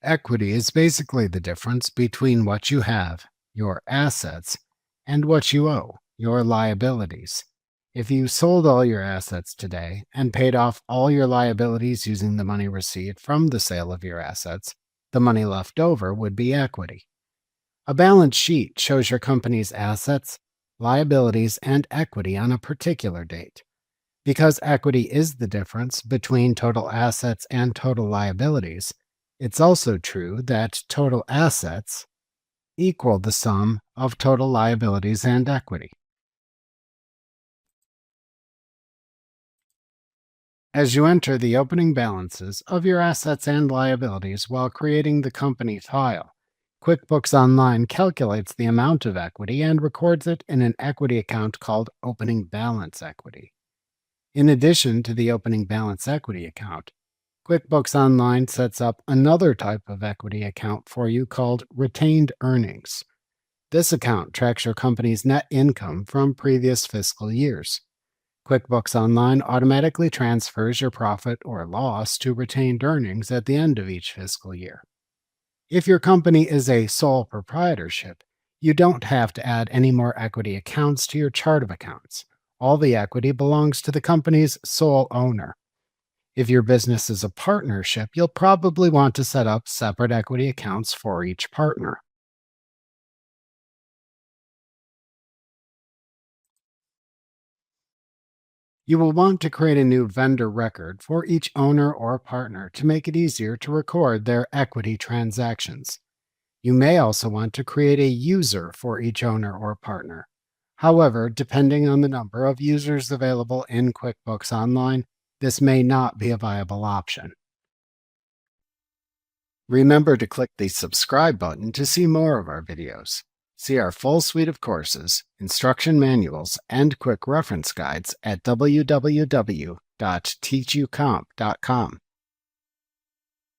Equity is basically the difference between what you have, your assets, and what you owe, your liabilities. If you sold all your assets today and paid off all your liabilities using the money received from the sale of your assets, the money left over would be equity. A balance sheet shows your company's assets, liabilities, and equity on a particular date. Because equity is the difference between total assets and total liabilities, it's also true that total assets equal the sum of total liabilities and equity. As you enter the opening balances of your assets and liabilities while creating the company file, QuickBooks Online calculates the amount of equity and records it in an equity account called Opening Balance Equity. In addition to the opening balance equity account, QuickBooks Online sets up another type of equity account for you called Retained Earnings. This account tracks your company's net income from previous fiscal years. QuickBooks Online automatically transfers your profit or loss to retained earnings at the end of each fiscal year. If your company is a sole proprietorship, you don't have to add any more equity accounts to your chart of accounts. All the equity belongs to the company's sole owner. If your business is a partnership, you'll probably want to set up separate equity accounts for each partner. You will want to create a new vendor record for each owner or partner to make it easier to record their equity transactions. You may also want to create a user for each owner or partner. However, depending on the number of users available in QuickBooks Online, this may not be a viable option. Remember to click the subscribe button to see more of our videos. See our full suite of courses, instruction manuals, and quick reference guides at www.teachucomp.com.